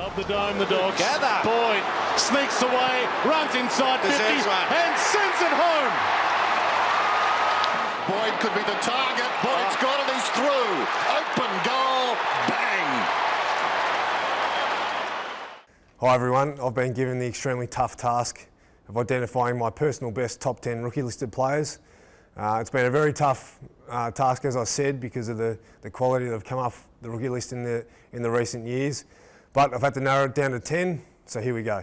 Of the dome, the Dogs. Gather. Boyd sneaks away, runs inside 50 and sends it home. Boyd could be the target. Boyd's got it, he's through. Open goal, bang. Hi everyone, I've been given the extremely tough task of identifying my personal best top 10 rookie listed players. It's been a very tough task, as I said, because of the quality that have come off the rookie list in the recent years. But I've had to narrow it down to 10, so here we go.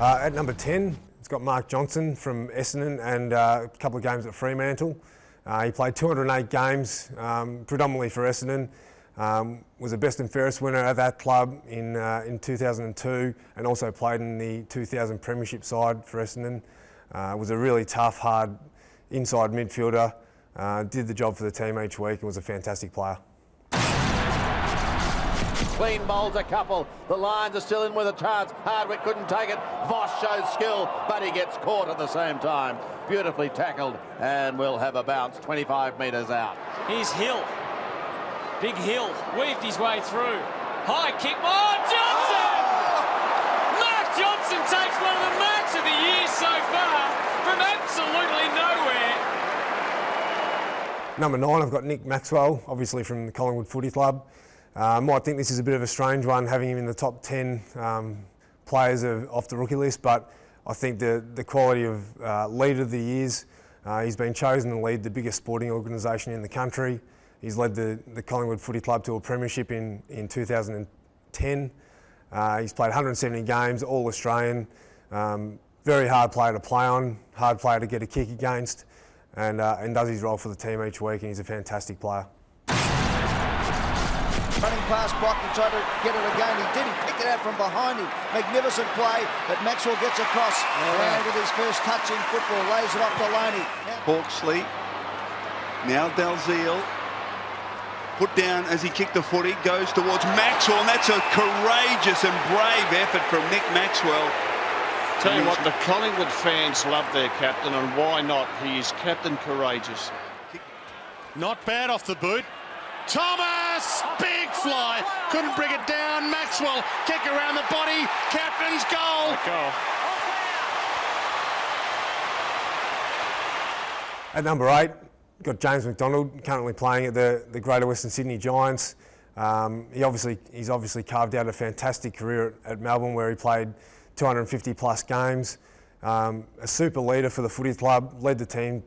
At number 10, it's got Mark Johnson from Essendon and a couple of games at Fremantle. He played 208 games, predominantly for Essendon. Was a best and fairest winner at that club in 2002 and also played in the 2000 Premiership side for Essendon. Was a really tough, hard inside midfielder. Did the job for the team each week and was a fantastic player. Clean bowls a couple. The Lions are still in with a chance. Hardwick couldn't take it. Voss shows skill, but he gets caught at the same time. Beautifully tackled and will have a bounce 25 metres out. Here's Hill. Big Hill weaved his way through. High kick. Oh, Johnson! Mark Johnson takes one of the marks of the year so far from absolutely nowhere. Number 9, I've got Nick Maxwell, obviously from the Collingwood Footy Club. Might think this is a bit of a strange one, having him in the top 10 players off the rookie list, but I think the quality of leader of the years, he's been chosen to lead the biggest sporting organisation in the country. He's led the Collingwood Footy Club to a premiership in 2010. He's played 170 games, all Australian. Very hard player to play on, hard player to get a kick against, and does his role for the team each week, and he's a fantastic player. Running past Brock, he tried to get it again. He did. He picked it out from behind him. Magnificent play, but Maxwell gets across and with his first touch in football, lays it off to Loney. Hawksley, now Dalziel, put down as he kicked the footy, goes towards Maxwell, and that's a courageous and brave effort from Nick Maxwell. Tell you what, the Collingwood fans love their captain, and why not? He is Captain Courageous. Not bad off the boot. Thomas, big fly, couldn't bring it down. Maxwell, kick around the body, captain's goal. At number 8, got James McDonald, currently playing at the Greater Western Sydney Giants. He's obviously carved out a fantastic career at Melbourne, where he played 250 plus games. A super leader for the footy club, led the team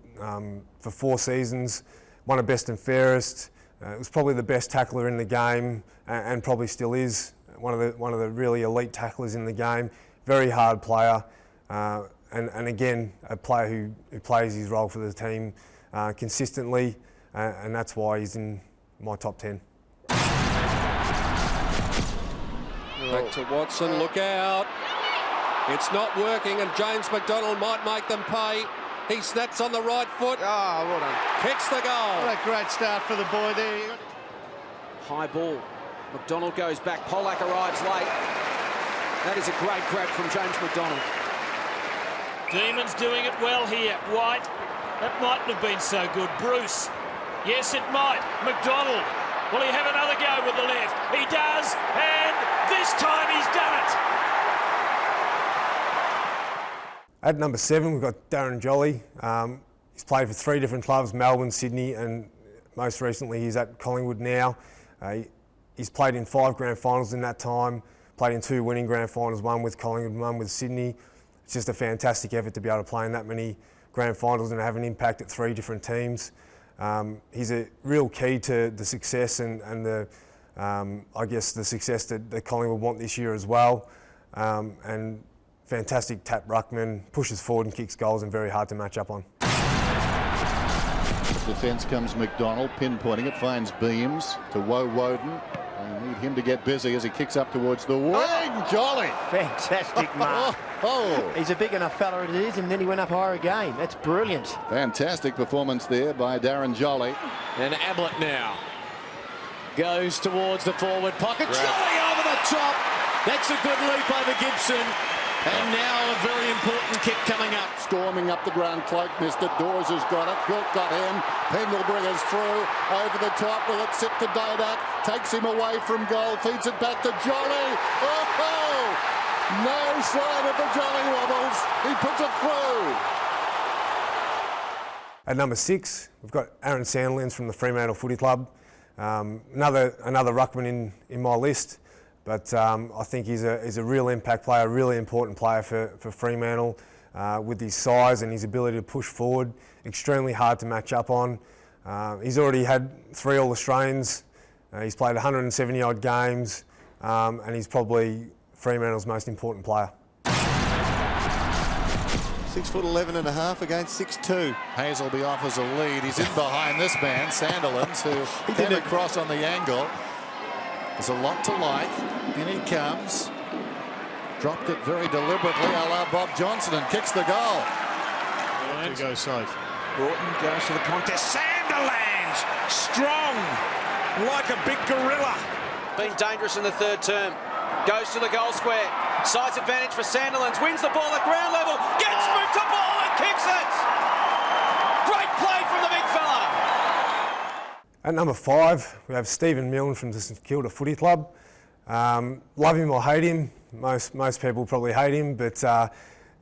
for 4 seasons, won a best and fairest. Was probably the best tackler in the game, and probably still is one of the really elite tacklers in the game. Very hard player, and again a player who plays his role for the team consistently, and that's why he's in my top 10. Back to Watson, look out. It's not working, and James McDonald might make them pay. He snaps on the right foot. Oh, well done. Kicks the goal. What a great start for the boy there. High ball. McDonald goes back. Pollack arrives late. That is a great grab from James McDonald. Demons doing it well here. White. That mightn't have been so good. Bruce. Yes, it might. McDonald. Will he have another go with the left? He does, and this time he's done it. At number 7, we've got Darren Jolly. He's played for 3 different clubs, Melbourne, Sydney, and most recently he's at Collingwood now. He's played in 5 grand finals in that time, played in 2 winning grand finals, one with Collingwood and one with Sydney. It's just a fantastic effort to be able to play in that many grand finals and have an impact at 3 different teams. He's a real key to the success and the, I guess, the success that Collingwood want this year as well. And fantastic tap ruckman, pushes forward and kicks goals, and very hard to match up on. Defence comes McDonald, pinpointing it, finds Beams to Woden. They need him to get busy as he kicks up towards the wing. Jolly. Fantastic mark. He's a big enough fella it is, and then he went up higher again. That's brilliant. Fantastic performance there by Darren Jolly. And Ablett now goes towards the forward pocket. Jolly over the top. That's a good leap over Gibson. And now a very important kick coming up. Storming up the ground, Cloak missed it. Dawes has got it. Kirk got him. Pendlebrigger's through. Over the top. Will it sit to Dadak? Takes him away from goal. Feeds it back to Jolly. Oh! No sign of the Jolly wobbles. He puts it through. At number 6, we've got Aaron Sandilands from the Fremantle Footy Club. Another ruckman in my list, but I think he's a real impact player, a really important player for Fremantle with his size and his ability to push forward. Extremely hard to match up on. He's already had 3 All-Australians. He's played 170 odd games, and he's probably Fremantle's most important player. 6'11.5" against 6'2". Hazelby offers a lead. He's in behind this man, Sandilands, who came across on the angle. There's a lot to like. In he comes. Dropped it very deliberately, a la Bob Johnson, and kicks the goal. To go safe. Broughton goes to the contest. Sandilands, strong, like a big gorilla. Been dangerous in the third term. Goes to the goal square. Size advantage for Sandilands. Wins the ball at ground level. Gets through to ball and kicks it. Great play from the big fella. At number 5, we have Stephen Milne from the St Kilda Footy Club. Love him or hate him. Most people probably hate him, but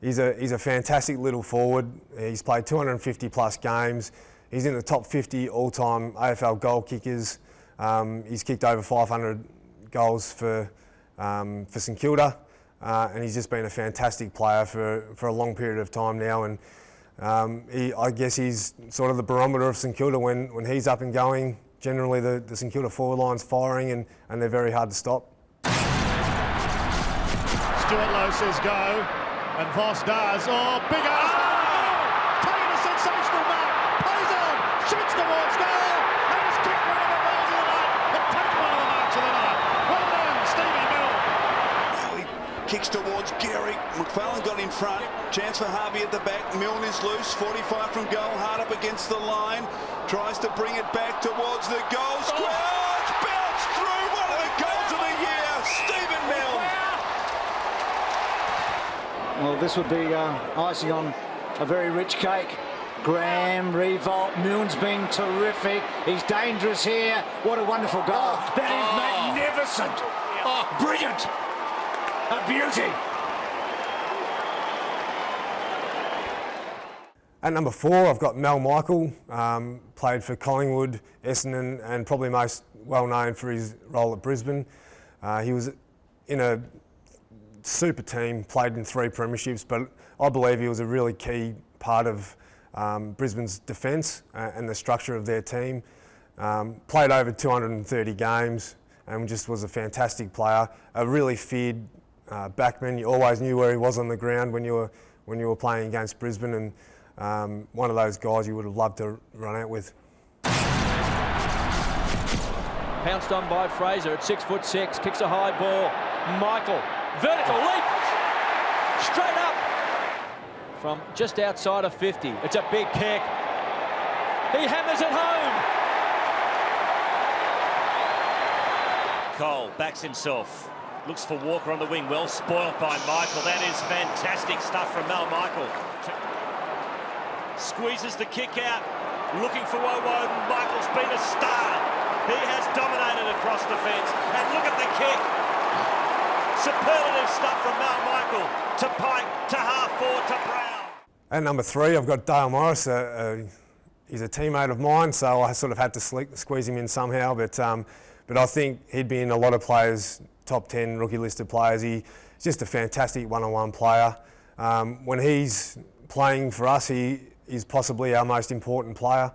he's a fantastic little forward. He's played 250 plus games. He's in the top 50 all-time AFL goal kickers. He's kicked over 500 goals for St Kilda, and he's just been a fantastic player for a long period of time now. And I guess he's sort of the barometer of St Kilda when he's up and going. Generally, the St Kilda forward line's firing, and they're very hard to stop. Stuart Lowe says go, and Voss does. Oh, bigger! Taking a sensational mark, plays on, shoots towards goal, and he's kicked one of the balls of the night and taken one of the marks of the night. Well done, Stevie Milne. Now he kicks towards Gary. McFarlane got in front. Chance for Harvey at the back. Milne is loose. 45 from goal. Hard up against the line. Tries to bring it back towards the goal square. Oh, it's bounced through. One of the goals of the year. Stephen Milne. Well, this would be icing on a very rich cake. Graham, revolt, Milne's been terrific. He's dangerous here. What a wonderful goal. That is magnificent. Brilliant. A beauty. At number 4, I've got Mel Michael, played for Collingwood, Essendon, and probably most well known for his role at Brisbane. He was in a super team, played in 3 premierships, but I believe he was a really key part of Brisbane's defence and the structure of their team. Played over 230 games and just was a fantastic player, a really feared backman. You always knew where he was on the ground when you were playing against Brisbane, and one of those guys you would have loved to run out with. Pounced on by Fraser at 6'6", kicks a high ball. Michael, vertical leap, straight up from just outside of 50. It's a big kick. He hammers it home. Cole backs himself. Looks for Walker on the wing. Well spoilt by Michael. That is fantastic stuff from Mel Michael. Squeezes the kick out. Looking for Woden. Michael's been a star. He has dominated across the fence. And look at the kick. Superlative stuff from Mel Michael to Pike, to half-forward, to Brown. At number 3, I've got Dale Morris. He's a teammate of mine, so I sort of had to squeeze him in somehow. But I think he'd be in a lot of players' top 10 rookie-listed players. He's just a fantastic one-on-one player. When he's playing for us, he is possibly our most important player.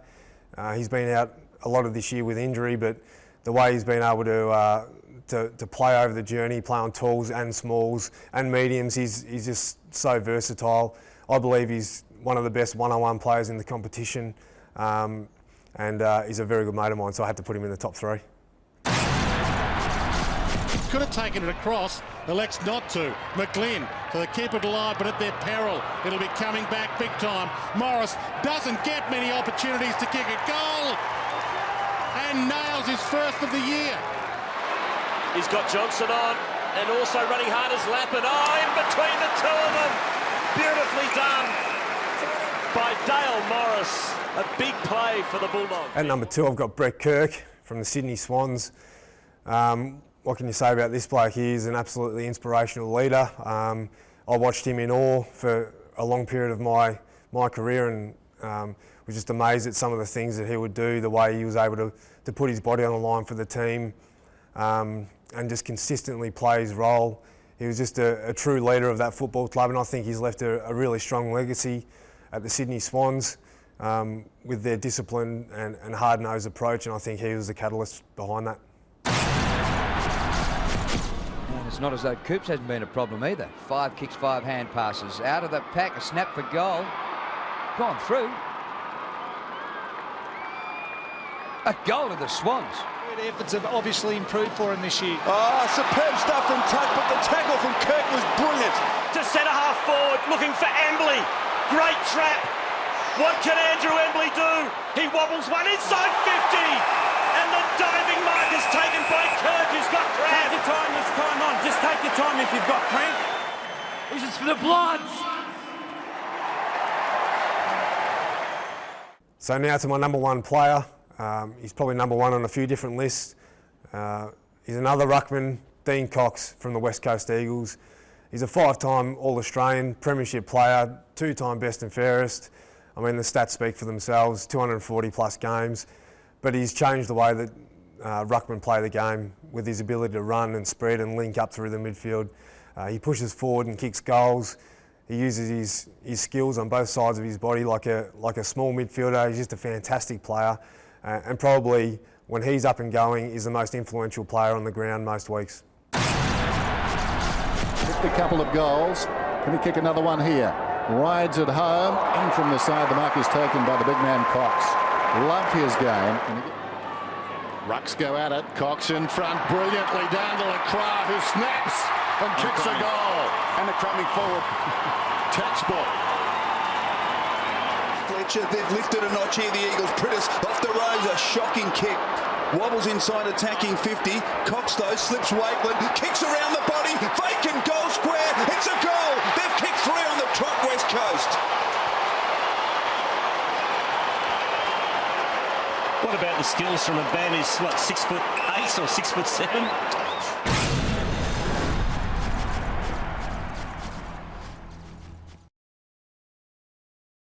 He's been out a lot of this year with injury, but the way he's been able to play over the journey, play on talls and smalls and mediums, he's just so versatile. I believe he's one of the best one-on-one players in the competition, and he's a very good mate of mine, so I had to put him in the top 3. Could have taken it across, elects not to. McGlynn, so they keep it alive, but at their peril. It'll be coming back big time. Morris doesn't get many opportunities to kick a goal, and nails his first of the year. He's got Johnson on. and also running hard as Lappin. Oh, in between the two of them. Beautifully done by Dale Morris. A big play for the Bulldogs. At number 2, I've got Brett Kirk from the Sydney Swans. What can you say about this bloke? He's an absolutely inspirational leader. I watched him in awe for a long period of my career, and was just amazed at some of the things that he would do, the way he was able to put his body on the line for the team, and just consistently play his role. He was just a true leader of that football club, and I think he's left a really strong legacy at the Sydney Swans with their discipline and hard-nosed approach, and I think he was the catalyst behind that. And it's not as though Coops hasn't been a problem either. 5 kicks, 5 hand passes. Out of the pack, a snap for goal. Gone through. A goal to the Swans. Efforts have obviously improved for him this year. Oh, superb stuff from Tuck, but the tackle from Kirk was brilliant. To centre half forward, looking for Embley. Great trap. What can Andrew Embley do? He wobbles one inside 50. And the diving mark is taken by Kirk, who's got cramp. Take your time this time on. Just take your time if you've got cramp. This is for the Bloods. So now to my number 1 player. He's probably number 1 on a few different lists. He's another ruckman, Dean Cox from the West Coast Eagles. He's a 5-time All-Australian, Premiership player, 2-time best and fairest. I mean, the stats speak for themselves, 240 plus games. But he's changed the way that ruckmen play the game with his ability to run and spread and link up through the midfield. He pushes forward and kicks goals. He uses his skills on both sides of his body like a small midfielder. He's just a fantastic player. And probably, when he's up and going, is the most influential player on the ground most weeks. Kicked a couple of goals. Can he kick another one here? Rides it home. In from the side, the mark is taken by the big man Cox. Loved his game. Rucks go at it. Cox in front brilliantly down to Lacroix, who snaps and kicks a goal. And a crumbing forward. Textbook. Fletcher, they've lifted a notch here, the Eagles. Prittis off the rose, a shocking kick. Wobbles inside attacking 50. Cox, though, slips Wakeland, kicks around the body. Vacant goal square. It's a goal. They've kicked 3 on the trot, West Coast. What about the skills from a man who's, 6'8" or 6'7"?